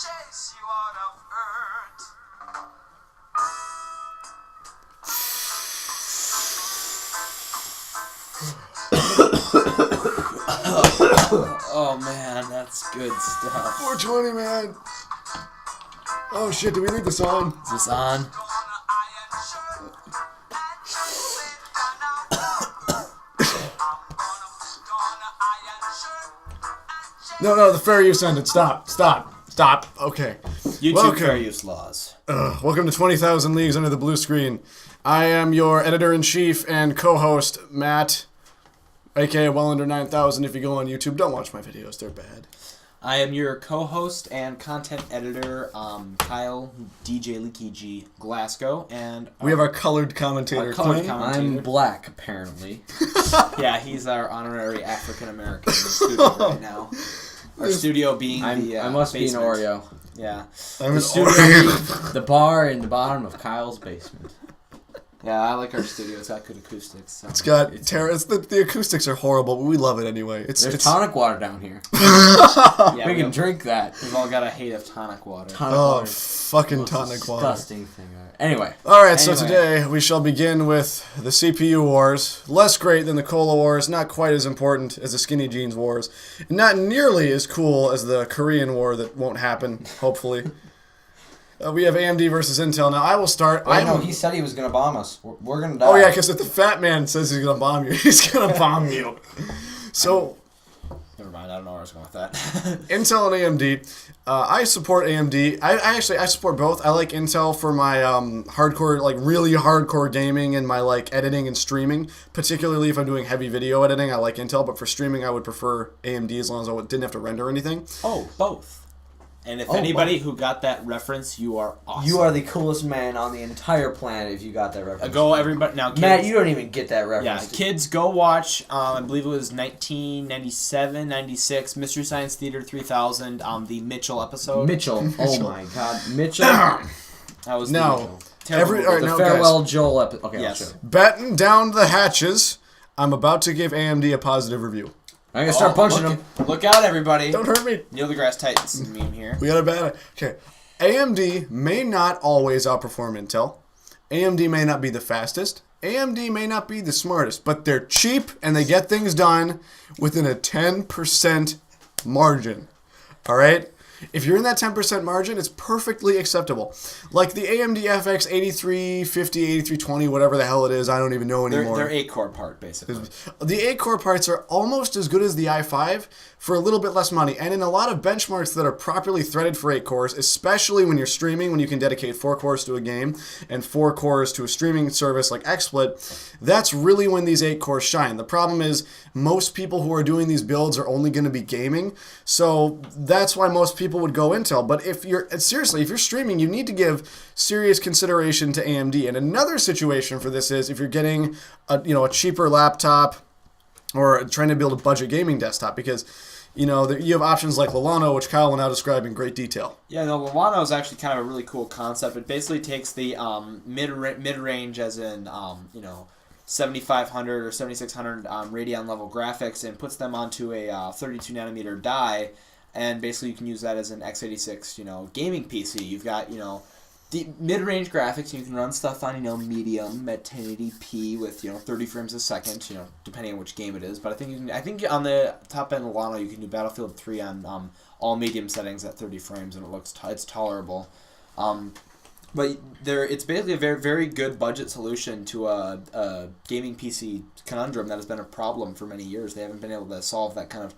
chase you out of earth. Oh man, that's good stuff. 420, man. Oh shit, did we leave this on? Is this on? No, the fair use ended. Stop. Okay. YouTube Welcome. fair use laws. Welcome to 20,000 Leagues Under the Blue Screen. I am your editor-in-chief and co-host, Matt, aka well under 9,000 if you go on YouTube. Don't watch my videos, they're bad. I am your co-host and content editor, Kyle DJ Leaky G Glasgow, and We have our colored commentator, our colored Clint. commentator. I'm black, apparently. Yeah, he's our honorary African American in the studio right now. Our studio being the I must basement. be an Oreo. Yeah, I'm the an studio Oreo. being, The bar in the bottom of Kyle's basement. yeah, I like our studio. It's got good acoustics. So. It's got the acoustics are horrible, but we love it anyway. There's It's tonic water down here. Yeah, We can drink that. We've all got a hate of tonic water. Tonic oh water. fucking tonic water. Disgusting thing. Anyway. All right, so Anyway. today we shall begin with the CPU wars. Less great than the Cola wars, not quite as important as the Skinny Jeans wars, not nearly as cool as the Korean war that won't happen, hopefully. We have AMD versus Intel. Now, I will start. I know, he said he was going to bomb us. We're going to die. Oh, yeah, because if the fat man says he's going to bomb you, he's going to bomb you. So, Never mind. I don't know where I was going with that. Intel and AMD. I support AMD. I support both. I like Intel for my hardcore, like really hardcore gaming and my like editing and streaming. Particularly if I'm doing heavy video editing, I like Intel. But for streaming, I would prefer AMD as long as I didn't have to render anything. Oh, both. And if Oh, anybody who got that reference, you are awesome. You are the coolest man on the entire planet if you got that reference. Go everybody now. Kids, Matt, you don't even get that yeah, reference. kids, go watch. I believe it was 1997, 96, Mystery Science Theater 3000. The Mitchell episode. Mitchell. Oh my God. Mitchell. That was No. the terrible Every- all right, the now, farewell Joel episode. Okay, Yes. I'll show. Batten down the hatches. I'm about to give AMD a positive review. I'm going to start punching him. Look out, everybody! Don't hurt me. Neil deGrasse Titans meme here. We got a bad. Okay. AMD may not always outperform Intel. AMD may not be the fastest. AMD may not be the smartest, but they're cheap and they get things done within a 10% margin. All right? If you're in that 10% margin, it's perfectly acceptable. Like the AMD FX 8350, 8320, whatever the hell it is, I don't even know anymore. They're 8-core part, basically. The 8-core parts are almost as good as the i5 for a little bit less money. And in a lot of benchmarks that are properly threaded for 8 cores, especially when you're streaming, when you can dedicate 4 cores to a game and 4 cores to a streaming service like XSplit, that's really when these 8 cores shine. The problem is most people who are doing these builds are only going to be gaming. So that's why most people would go Intel. But if you're streaming, you need to give serious consideration to AMD. And another situation for this is if you're getting a cheaper laptop or trying to build a budget gaming desktop, because you have options like Lalano, which Kyle will now describe in great detail. Yeah, the Lalano is actually kind of a really cool concept. It basically takes the mid-range, as in 7500 or 7600 Radeon level graphics, and puts them onto a 32 nanometer die, and basically you can use that as an x86 gaming PC. You've got the mid-range graphics. You can run stuff on medium at 1080p with 30 frames a second, depending on which game it is. But I think on the top end of Lalano you can do Battlefield 3 on all medium settings at 30 frames, and it's tolerable. But it's basically a very, very good budget solution to a gaming PC conundrum that has been a problem for many years. They haven't been able to solve that kind of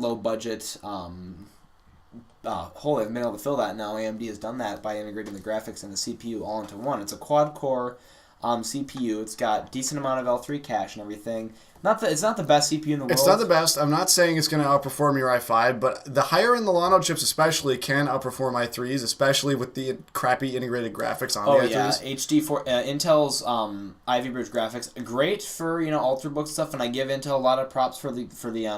low budget hole. They've been able to fill that. Now AMD has done that by integrating the graphics and the CPU all into one. It's a quad core CPU. It's got decent amount of L3 cache and everything. It's not the best CPU in the world. It's not the best. I'm not saying it's going to outperform your i5, but the higher end Lalano chips especially can outperform i3s, especially with the crappy integrated graphics on the i3s. Yeah, Intel's Ivy Bridge graphics great for ultrabook stuff, and I give Intel a lot of props for the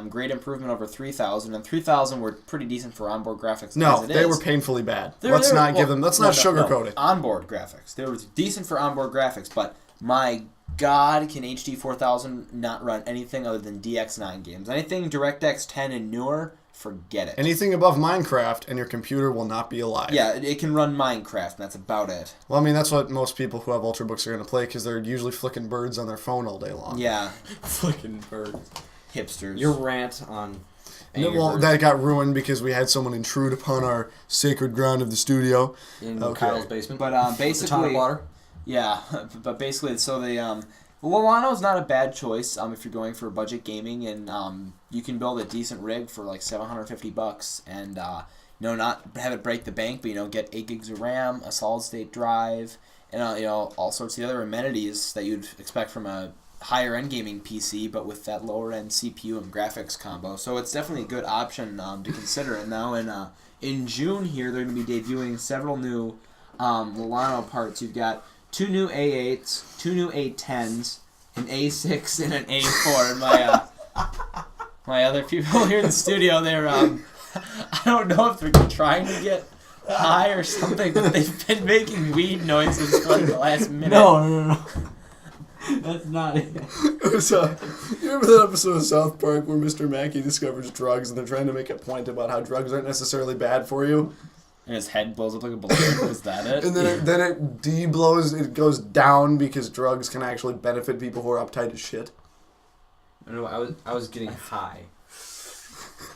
great improvement over 3000, and 3000 were pretty decent for onboard graphics. No, as it they is. were painfully bad. Let's not sugarcoat it. Onboard graphics. They were decent for onboard graphics, but my God can HD 4000 not run anything other than DX9 games. Anything DirectX 10 and newer, forget it. Anything above Minecraft and your computer will not be alive. Yeah, it can run Minecraft, and that's about it. Well, I mean, that's what most people who have Ultrabooks are going to play because they're usually flicking birds on their phone all day long. Yeah, Flicking bird. hipsters. Your rant on. No, Angry well, Birds that got ruined because we had someone intrude upon our sacred ground of the studio. in okay. Kyle's basement. But With the tonic basically, water. yeah. But basically, so the Lolano's not a bad choice if you're going for budget gaming, and you can build a decent rig for like $750, and not have it break the bank, but get 8 gigs of RAM, a solid state drive, and all sorts of the other amenities that you'd expect from a higher end gaming PC, but with that lower end CPU and graphics combo. So it's definitely a good option to consider. And now in June here, they're going to be debuting several new Lolano parts. You've got 2 new A8s, 2 new A10s, an A6, and an A4. And my other people here in the studio, they're I don't know if they're trying to get high or something, but they've been making weed noises for the last minute. No. That's not it. It was, you remember that episode of South Park where Mr. Mackey discovers drugs and they're trying to make a point about how drugs aren't necessarily bad for you? And his head blows up like a balloon. Was that it? And then it de-blows, it goes down because drugs can actually benefit people who are uptight as shit. No, I was getting high.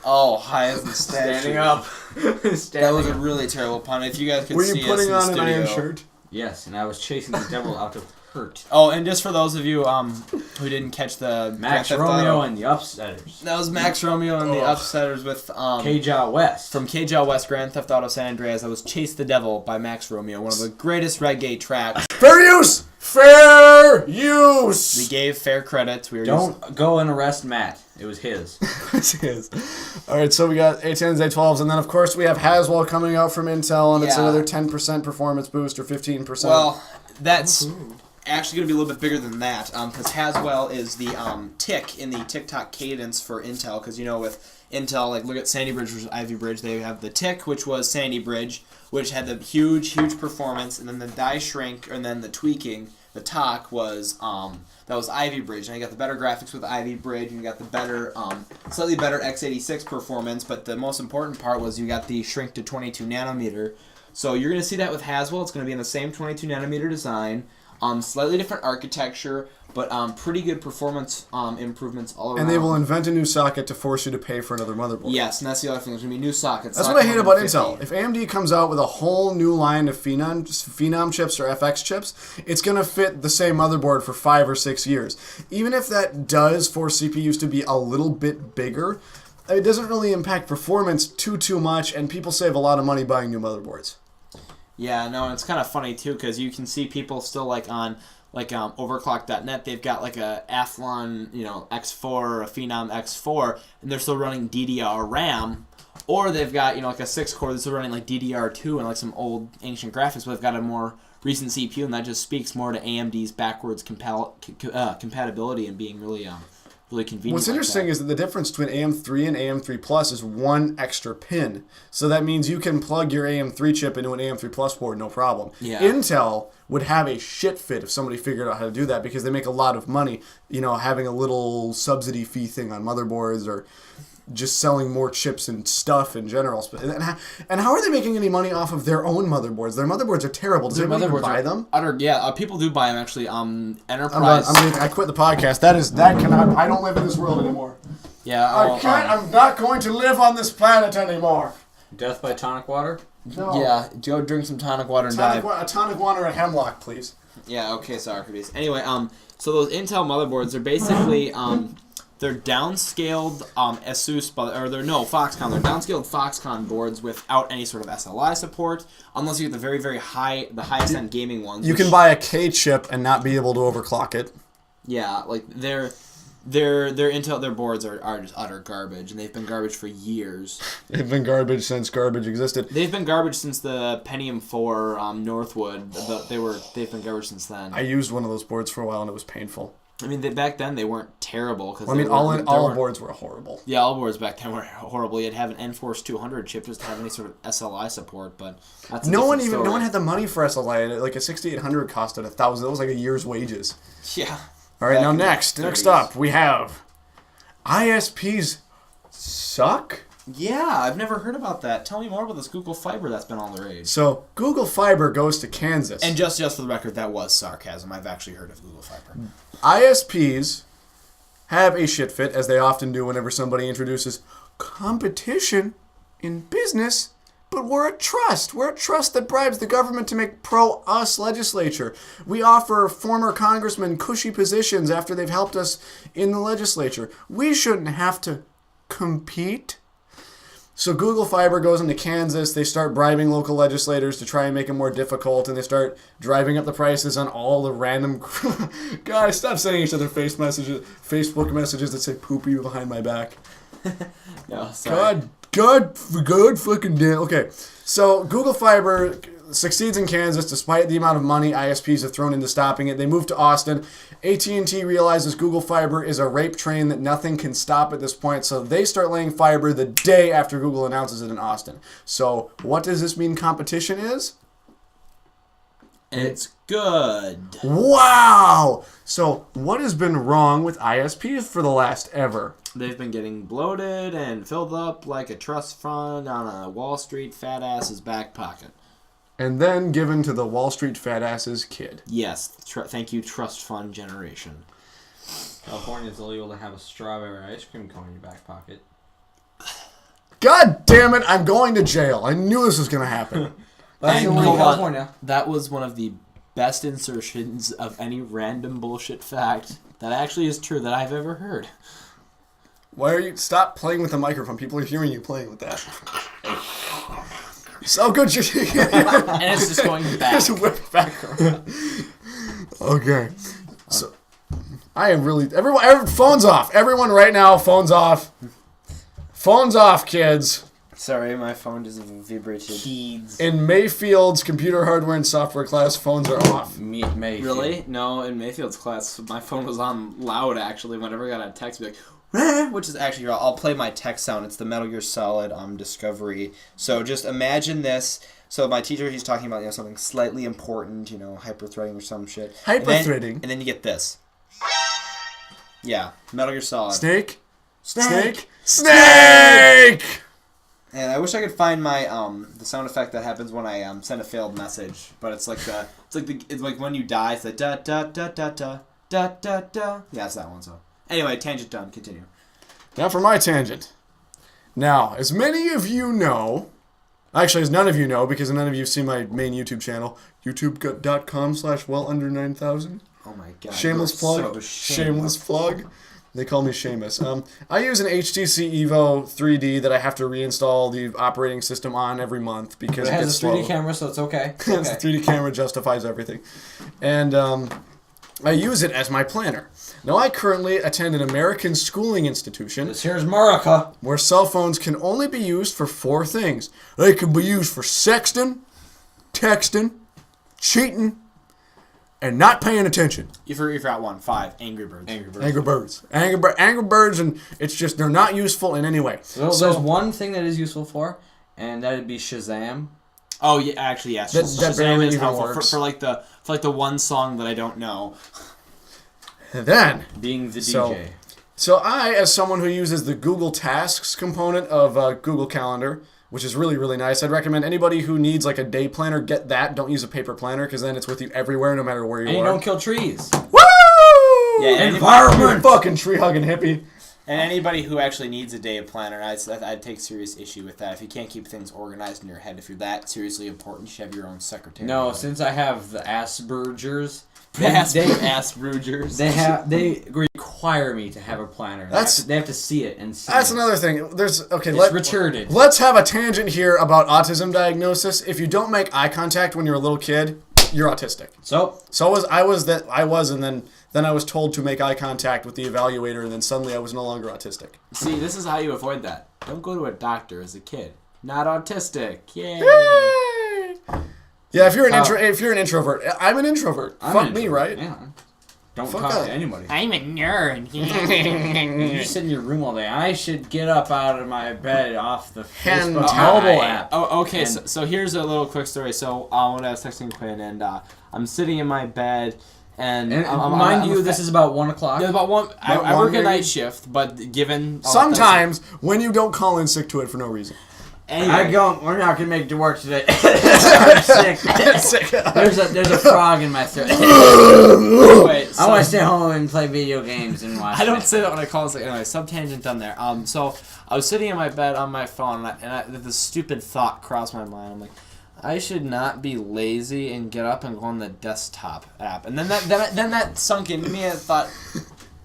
Oh, high as the Standing up. That was a really terrible pun. If you guys could Were see you us putting in the on an studio. iron shirt? Yes, and I was chasing the devil out of hurt. Oh, and just for those of you who didn't catch the Max Grand Theft Romeo Auto, and the Upsetters. that was Max Romeo and the Upsetters with Kajal West. from KJL West Grand Theft Auto San Andreas. That was "Chase the Devil" by Max Romeo, one of the greatest reggae tracks. Fair use! Fair use! We gave fair credit. We were Don't go and arrest Matt. It was his. Alright, so we got A10s, A12s, and then of course we have Haswell coming out from Intel, and it's Yeah. another 10% performance boost or 15%. Well, that's actually going to be a little bit bigger than that, because Haswell is the tick in the tick-tock cadence for Intel, because, with Intel, like, look at Sandy Bridge versus Ivy Bridge, they have the tick, which was Sandy Bridge, which had the huge performance, and then the die shrink, and then the tweaking, the talk was, that was Ivy Bridge, and you got the better graphics with Ivy Bridge, and you got the better, slightly better x86 performance, but the most important part was you got the shrink to 22 nanometer. So you're going to see that with Haswell. It's going to be in the same 22 nanometer design, slightly different architecture, but pretty good performance improvements all around. and they will invent a new socket to force you to pay for another motherboard. Yes, and that's the other thing. There's going to be new sockets. That's what I hate about 150. Intel. If AMD comes out with a whole new line of Phenom chips or FX chips, it's going to fit the same motherboard for 5 or 6 years. Even if that does force CPUs to be a little bit bigger, it doesn't really impact performance too much, and people save a lot of money buying new motherboards. Yeah, no, and it's kind of funny, too, because you can see people still, on overclock.net, they've got a Athlon, X4 or a Phenom X4, and they're still running DDR RAM, or they've got, a 6-core that's still running DDR2 and some old ancient graphics, but they've got a more recent CPU, and that just speaks more to AMD's backwards compatibility and being really convenient. What's interesting is that the difference between AM3 and AM3 Plus is 1 extra pin. So that means you can plug your AM3 chip into an AM3 Plus board, no problem. Yeah. Intel would have a shit fit if somebody figured out how to do that because they make a lot of money, having a little subsidy fee thing on motherboards or just selling more chips and stuff in general. And how are they making any money off of their own motherboards? Their motherboards are terrible. Does anybody even buy them? People do buy them, actually. Enterprise. I quit the podcast. I don't live in this world anymore. Yeah. I'm not going to live on this planet anymore. Death by tonic water? No. Yeah, go drink some tonic water and die. A tonic water and hemlock, please. Yeah, okay, Socrates. Anyway, so those Intel motherboards are basically, they're downscaled ASUS, they're Foxconn. They're downscaled Foxconn boards without any sort of SLI support, unless you get the very, very the highest end gaming ones. You can buy a K chip and not be able to overclock it. Yeah, their boards are just utter garbage, and they've been garbage for years. They've been garbage since garbage existed. They've been garbage since the Pentium 4 Northwood. They've been garbage since then. I used one of those boards for a while and it was painful. I mean, back then they weren't terrible. Cause Well, I mean, all boards were horrible. Yeah, all boards back then were horrible. You'd have an Enforce 200 chip just to have any sort of SLI support, but that's a No one different had the money for SLI. Like a 6800 costed $1,000. That was like a year's wages. Yeah. All right, Back now in the next 30s. up we have ISPs suck. Yeah, I've never heard about that. Tell me more about this Google Fiber that's been all the rage. So Google Fiber goes to Kansas. And just for the record, that was sarcasm. I've actually heard of Google Fiber. ISPs have a shit fit, as they often do whenever somebody introduces competition in business, but we're a trust. We're a trust that bribes the government to make pro-us legislature. We offer former congressmen cushy positions after they've helped us in the legislature. We shouldn't have to compete. So Google Fiber goes into Kansas. They start bribing local legislators to try and make it more difficult, and they start driving up the prices on all the random... Guys, stop sending each other Facebook messages that say poopy behind my back. No, sorry. God fucking damn. Okay, so Google Fiber succeeds in Kansas despite the amount of money ISPs have thrown into stopping it. They move to Austin. AT&T realizes Google Fiber is a rape train that nothing can stop at this point, so they start laying fiber the day after Google announces it in Austin. So what does this mean competition is? It's good. Wow! So what has been wrong with ISPs for the last ever? They've been getting bloated and filled up like a trust fund on a Wall Street fat ass's back pocket. And then given to the Wall Street fat ass's kid. Yes, thank you, trust fund generation. California's illegal to have a strawberry ice cream cone in your back pocket. God damn it, I'm going to jail. I knew this was going to happen. That's And only hold on. California. That was one of the best insertions of any random bullshit fact that actually is true that I've ever heard. Why are you... Stop playing with the microphone. People are hearing you playing with that. So good. And it's just going back. Just whip back around. Okay. So, I am really... Everyone, phones off. Everyone right now, phones off. Phones off, kids. Sorry, my phone just vibrated. In Mayfield's computer hardware and software class, phones are off. Mayfield. Really? No, in Mayfield's class, my phone was on loud, actually, whenever I got a text, be like, "Rah," which is actually, I'll play my text sound. It's the Metal Gear Solid Discovery. So just imagine this. So my teacher, he's talking about, something slightly important, hyper-threading or some shit. Hyper-threading? And then you get this. Yeah, Metal Gear Solid. Snake? Snake! Snake! And I wish I could find my the sound effect that happens when I send a failed message, but it's like when you die, it's like da da da da da da da da. Yeah, it's that one. So anyway, tangent done. Continue. Now for my tangent. Now, as many of you know, actually as none of you know, because none of you see my main YouTube channel, youtube.com/wellunder9000. Oh my god. Shameless you're plug. so Shameless plug. They call me Seamus. I use an HTC Evo 3D that I have to reinstall the operating system on every month because It it has gets a 3D slow. camera, so it's okay. It's The okay. 3D camera justifies everything. And I use it as my planner. Now, I currently attend an American schooling institution This here's America. where cell phones can only be used for 4 things. They can be used for sexting, texting, cheating, and not paying attention. You forgot one. 5. Angry Birds. Angry Birds. Angry Birds, and it's just, they're not useful in any way. So there's one thing that is useful for, and that'd be Shazam. Oh yeah, actually yes. That Shazam barely is even helpful works. for like the one song that I don't know. And then, Being the So- DJ. so I, as someone who uses the Google Tasks component of Google Calendar, which is really, really nice, I'd recommend anybody who needs like a day planner, get that. Don't use a paper planner, because then it's with you everywhere, no matter where you And you are. don't kill trees. Woo! Yeah, and Environment! Fucking tree-hugging hippie. And anybody who actually needs a day planner, I'd take serious issue with that. If you can't keep things organized in your head, if you're that seriously important, you should have your own secretary. No, since I have the Asperger's, Asperger's. they require me to have a planner. They have to see it and see That's it. another thing. It's retarded. Let's have a tangent here about autism diagnosis. If you don't make eye contact when you're a little kid, you're autistic. So I was, and then I was told to make eye contact with the evaluator, and then suddenly I was no longer autistic. See, this is how you avoid that. Don't go to a doctor as a kid. Not autistic. Yay. Yeah, if you're an introvert, I'm an introvert. I'm Fuck an me, introvert. right? Yeah. Don't Fuck talk up. to anybody. I'm a nerd. You just sit in your room all day. I should get up out of my bed off the Facebook Hentai. mobile app. Oh, okay. And- So here's a little quick story. So when I was texting Quinn, and I'm sitting in my bed, and And I'm mind a you, fa- this is about 1 o'clock. Yeah, about one. I About work a 1:30? night shift, but given Sometimes when you don't call in sick to it for no reason. I go. We're not gonna make it to work today. I'm sick. There's a frog in my throat. Anyway, I want to stay home and play video games and watch. I don't it. say that when I call and say, anyway, subtangent done there. So I was sitting in my bed on my phone, and this stupid thought crossed my mind. I'm like, I should not be lazy and get up and go on the desktop app. And then that sunk into me, and I thought,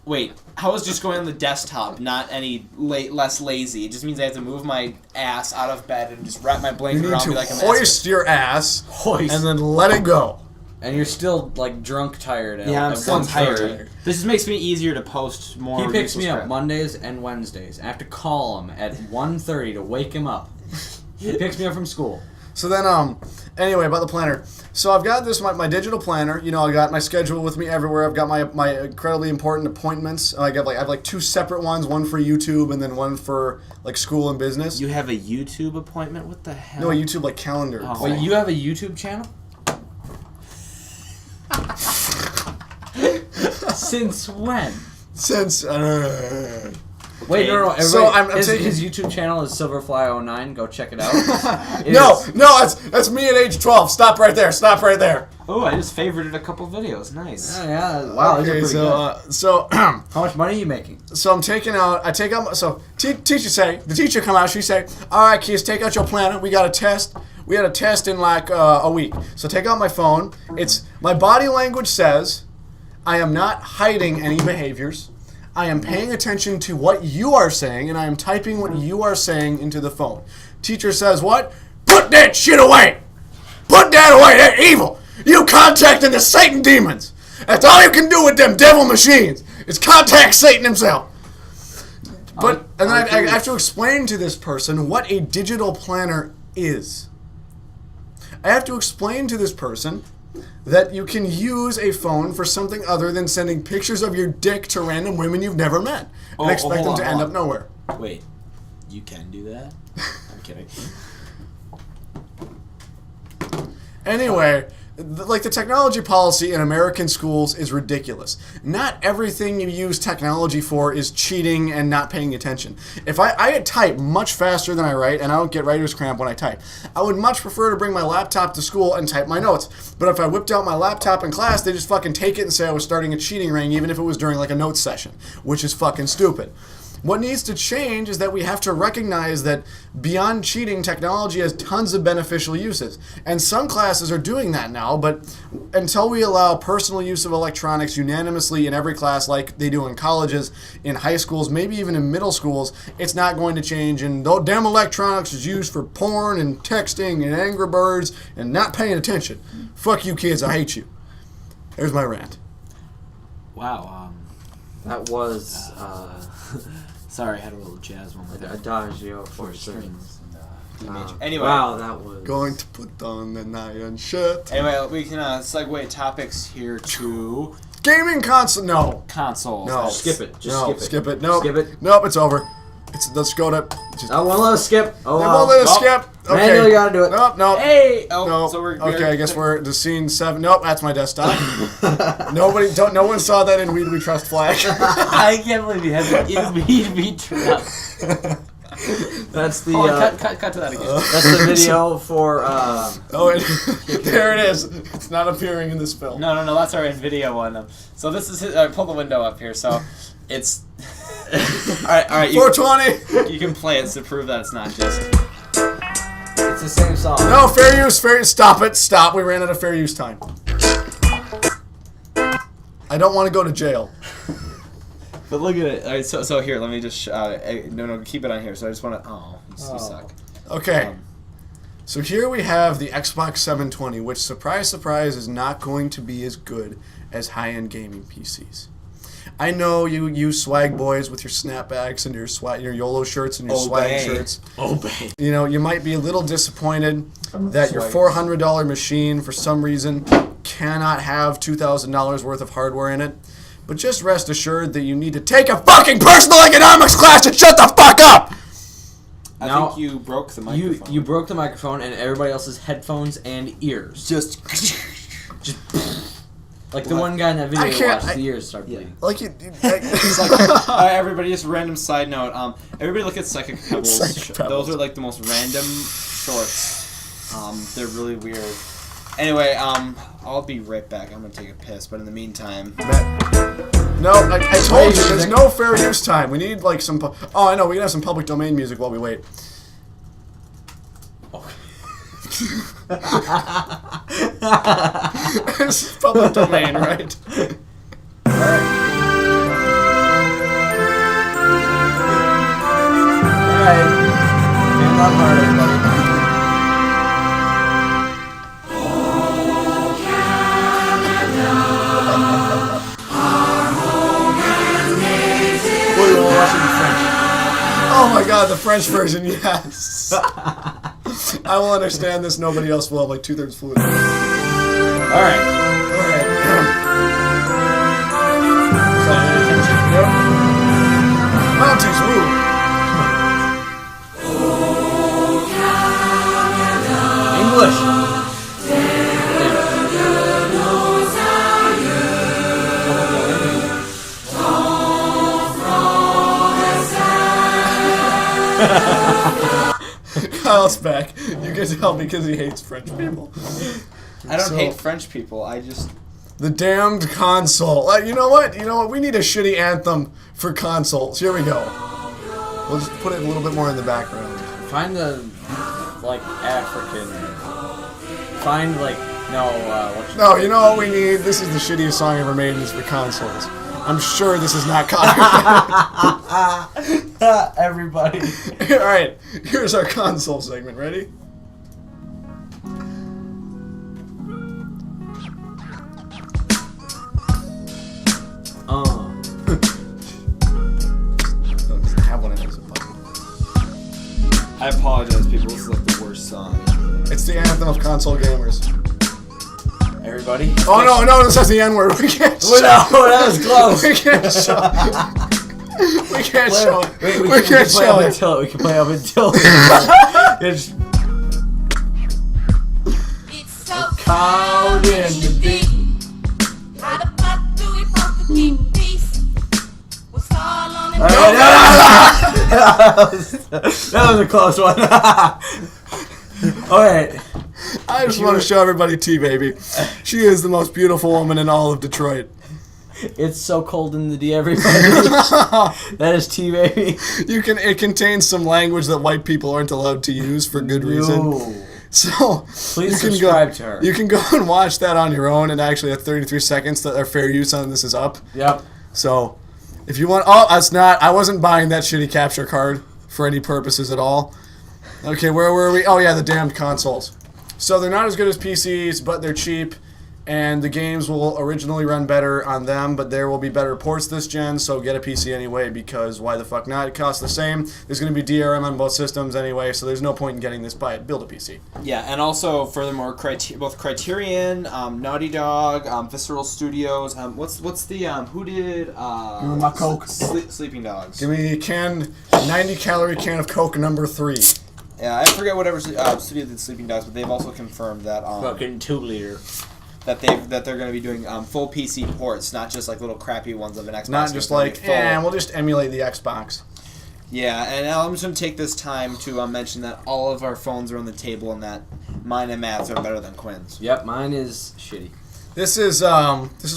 wait, how is just going on the desktop not any less lazy? It just means I have to move my ass out of bed and just wrap my You blanket need around to me like a hoist your ass Hoist. and then let it go. And you're still like drunk, tired. Yeah, I'm at still 1:30. tired. This just makes me easier to post more. He picks me useless up crap. Mondays and Wednesdays. I have to call him at 1:30 to wake him up. He picks me up from school. So then, anyway, about the planner. So I've got this, my digital planner. You know, I got my schedule with me everywhere. I've got my incredibly important appointments. I have like 2 separate ones, one for YouTube and then one for like school and business. You have a YouTube appointment? What the hell? No, a YouTube like calendar. Oh. Wait, you have a YouTube channel? Since when? Since Wait, no. So everybody- I'm taking- his YouTube channel is Silverfly09. Go check it out. It no, is- that's me at age 12. Stop right there. Stop right there. Oh, I just favorited a couple videos. Nice. Oh, yeah. Wow, these are Okay, pretty good. so How much money are you making? So I'm taking out. I take out. So teacher say the teacher come out. She say, "All right, kids, take out your planner. We got a test. We had a test in like a week. So take out my phone. It's my body language says, I am not hiding any behaviors. I am paying attention to what you are saying, and I am typing what you are saying into the phone. Teacher says, what? Put that shit away. Put that away. They're evil. You contacting the Satan demons. That's all you can do with them devil machines. Is contact Satan himself. But and then I have to explain to this person what a digital planner is. I have to explain to this person that you can use a phone for something other than sending pictures of your dick to random women you've never met and expect them hold to on, end hold up nowhere. Wait, you can do that? I'm kidding. Anyway, like the technology policy in American schools is ridiculous. Not everything you use technology for is cheating and not paying attention. If I type much faster than I write, and I don't get writer's cramp when I type, I would much prefer to bring my laptop to school and type my notes. But if I whipped out my laptop in class, they just fucking take it and say I was starting a cheating ring, even if it was during like a notes session, which is fucking stupid. What needs to change is that we have to recognize that beyond cheating, technology has tons of beneficial uses. And some classes are doing that now, but until we allow personal use of electronics unanimously in every class like they do in colleges, in high schools, maybe even in middle schools, it's not going to change. And though damn electronics is used for porn and texting and Angry Birds and not paying attention. Fuck you kids, I hate you. There's my rant. Wow. That was Sorry, I had a little jazz moment there. Adagio for strings. Anyway. Wow, that was Going to put on the iron shirt. Anyway, we can segue topics here to Gaming console. No. consoles. No. Skip it. Just No, skip it. skip it. Nope. Skip it. Nope, it's over. Let's go to. Just, I won't let us skip. Oh, they well. won't let us Nope. skip. Okay. Manuel, you gotta do it. Nope, nope. Hey! Oh, Nope. so we're okay, I guess we're to scene 7. Nope, that's my desktop. No one saw that in We Trust flag. I can't believe you had the me trap. That's the Hold on, cut to that again. that's the video for Oh, there it is. It's not appearing in this film. No, that's our video one. So this is pull the window up here. So it's all right. 420. You can play it to prove that it's not just. it's the same song. No, fair use. Stop it. Stop. We ran out of fair use time. I don't want to go to jail. But look at it. All right, so here, let me just no, keep it on here. So I just want to. Oh, you suck. Okay. So here we have the Xbox 720, which, surprise, surprise, is not going to be as good as high-end gaming PCs. I know you swag boys with your snapbacks and your YOLO shirts and your swag shirts. Obey. You know, you might be a little disappointed that your $400 machine, for some reason, cannot have $2,000 worth of hardware in it. But just rest assured that you need to take a fucking personal economics class and shut the fuck up! I Now, think you broke the microphone. You broke the microphone and everybody else's headphones and ears. just. Like the one guy in that video I you can't- watched, the ears start bleeding. Like you... It's like, everybody, just random side note. Everybody look at Psychic Pebbles. Psychic Pebbles. Those are like the most random shorts. They're really weird. Anyway, I'll be right back. I'm gonna take a piss, but in the meantime, No, I told you, there's no fair use time. We need like some... Oh, I know, we can have some public domain music while we wait. This is public domain, right? Alright. Hand on heart, everybody. Wait, we're watching the French. Oh my god, the French version, yes. I will understand this, nobody else will. I'm like 2/3 fluent. Alright. Alright. Mounties, woo! English. Kyle's back. You can tell because he hates French people. I don't So- hate French people. I just. The damned console. You know what? You know what? We need a shitty anthem for consoles. Here we go. We'll just put it a little bit more in the background. Find the, like, African. Find, like, what's No, you know what we need? This is the shittiest song ever made, and it's for consoles. I'm sure this is not copyrighted. everybody. Alright, here's our console segment. Ready? No, it doesn't have one. It has a button. I apologize, people. This is like the worst song. It's the anthem of console gamers. Everybody. Oh no, this has the N-word. We can't show No, that was close. We can't show We can't show it. Wait, We can can't play show up it. until we can play up until it's It's so cold in the deep. How the fuck do we supposed to keep peace? What's all on the That was a close one. Alright. I just want to show everybody T-Baby. She is the most beautiful woman in all of Detroit. It's so cold in the D, everybody. That is T-Baby. It contains some language that white people aren't allowed to use for good reason. Yo. So Please you can subscribe go, to her. You can go and watch that on your own, and actually at 33 seconds that our fair use on this is up. Yep. So if you want, oh, that's not. I wasn't buying that shitty capture card for any purposes at all. Okay, where were we? Oh yeah, the damned consoles. So they're not as good as PCs, but they're cheap, and the games will originally run better on them, but there will be better ports this gen, so get a PC anyway, because why the fuck not? It costs the same. There's going to be DRM on both systems anyway, so there's no point in getting this. Buy it. Build a PC. Yeah, and also, furthermore, both Criterion, Naughty Dog, Visceral Studios. What's the who did? Give me my Coke. Sleeping Dogs. Give me a 90-calorie can of Coke number 3. Yeah, I forget whatever studio did Sleeping Dogs, but they've also confirmed that Fucking 2-liter. that they're going to be doing full PC ports, not just like little crappy ones of an Xbox. Not game. just They'll be like, full. we'll just emulate the Xbox. Yeah, and I'm just going to take this time to mention that all of our phones are on the table, and that mine and Matt's are better than Quinn's. Yep, mine is shitty. This is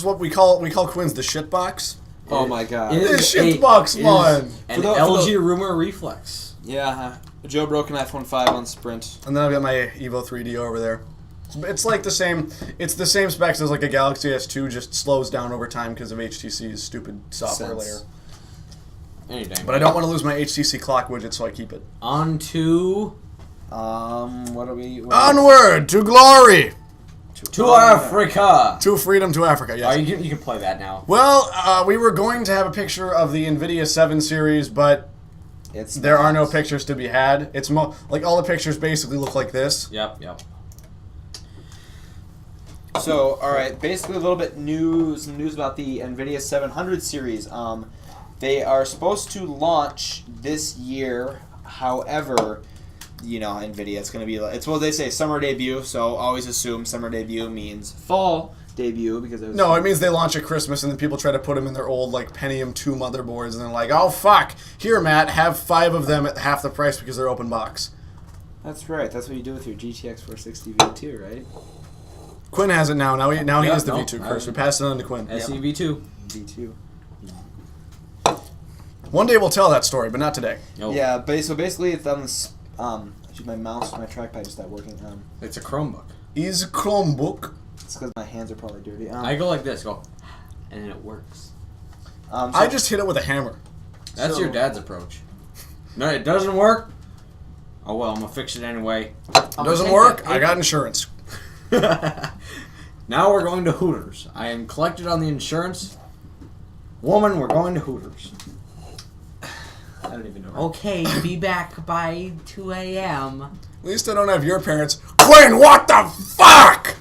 what we call Quinn's the shit box. Oh my god. It This is shit box it is one. An For the- LG Rumor Reflex. Yeah, Joe broke an iPhone 5 on Sprint. And then I've got my Evo 3D over there. It's like the same. It's the same specs as like a Galaxy S2, just slows down over time because of HTC's stupid software Sense. layer. Any day. But I don't want to lose my HTC clock widget, so I keep it. On to What are we? Onward to glory, Africa. to freedom, to Africa. Oh, Yes. you can play that now. Well, we were going to have a picture of the NVIDIA 7 series, but there are no pictures to be had. It's like all the pictures basically look like this. Yep. So, all right, basically a little bit some news about the NVIDIA 700 series. They are supposed to launch this year. However, you know, NVIDIA, it's going to be, it's what they say, summer debut. So always assume summer debut means fall debut because it was No, it means they launch at Christmas and then people try to put them in their old like Pentium 2 motherboards and they're like, oh fuck, here Matt, have 5 of them at half the price because they're open box. That's right. That's what you do with your GTX 460 V2, right? Quinn has it now. Now he Yep, has the no, V2 curse. We passed it on to Quinn. SEV2. V2. One day we'll tell that story, but not today. Nope. Yeah, so basically it's on this. My mouse, my trackpad just stopped working. It's a Chromebook. Is Chromebook. It's because my hands are probably dirty. I go like this, go, and then it works. I just hit it with a hammer. That's So- your dad's approach. No, it doesn't work. Oh well, I'm gonna fix it anyway. Doesn't work. I got insurance. Now we're going to Hooters. I am collected on the insurance. Woman, we're going to Hooters. I don't even know. Okay, be back by 2 a.m. At least I don't have your parents. Quinn, what the fuck?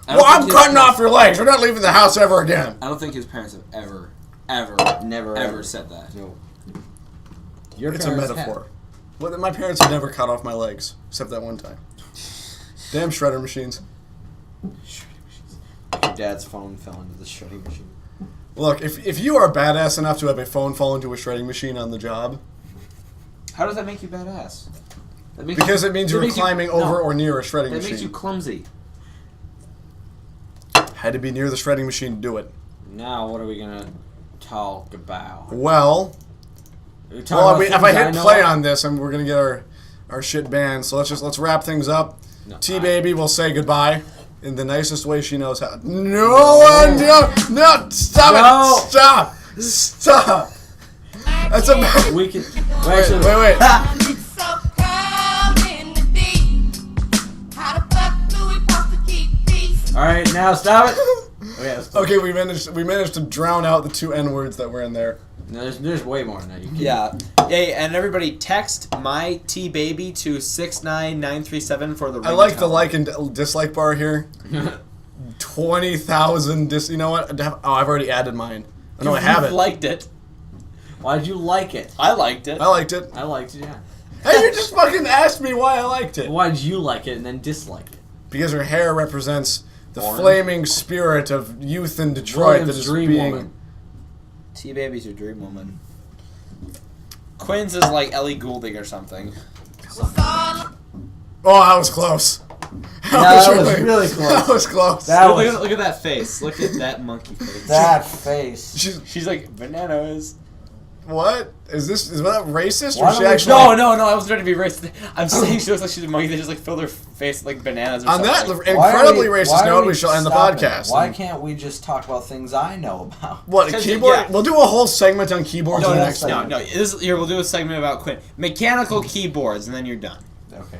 Well, I'm cutting off your legs. We're not leaving the house ever again. I don't think his parents have ever Never ever said that. No. Your It's a parents metaphor. Well, my parents have never cut off my legs, except that one time. Damn shredder machines. Your dad's phone fell into the shredding machine. Look, if you are badass enough to have a phone fall into a shredding machine on the job, How does that make you badass? That makes because it means you were makes climbing over or near a shredding That machine. makes you clumsy. Had to be near the shredding machine to do it. Now, what are we gonna talk about? Well, We talk well, about if things I hit know play of? on this, and we're gonna get our shit banned. So let's wrap things up. No, T baby will say goodbye in the nicest way she knows how. No, stop No. it! Stop! That's a we can. wait. It's so cold in the deep. How the fuck do we supposed to keep peace? All right, now stop it. Okay, let's go. Okay, we managed to drown out the 2 N words that were in there. No, there's way more than that. You can. Yeah. Hey, and everybody text my T baby to 69937 for the I like the ringtone. like and dislike bar here. 20,000 You know what? I've already added mine. I know I have it. Liked it. Why'd you like it? I liked it. I liked it. I liked it. Yeah. Hey, you just fucking asked me why I liked it. Why'd you like it and then dislike it? Because her hair represents the Orange. flaming spirit of youth in Detroit that William's is dream being. woman. T baby's your dream woman. Quinn's is like Ellie Goulding or something. What's all Oh, that was close. That was really close. That was close. That Look, was- look at that face. Look at that monkey face. That face. She's like bananas. What is this? Is that racist Why or she don't we- actually? No, I wasn't trying to be racist. I'm saying she looks like she's a monkey. They just like fill their face like bananas or On that something. incredibly racist note, we shall end the podcast. Why can't we just talk about things I know about? What, Because, keyboard? yeah. We'll do a whole segment on keyboards in the next no. segment. Here we'll do a segment about Quinn. Mechanical keyboards, and then you're done. Okay.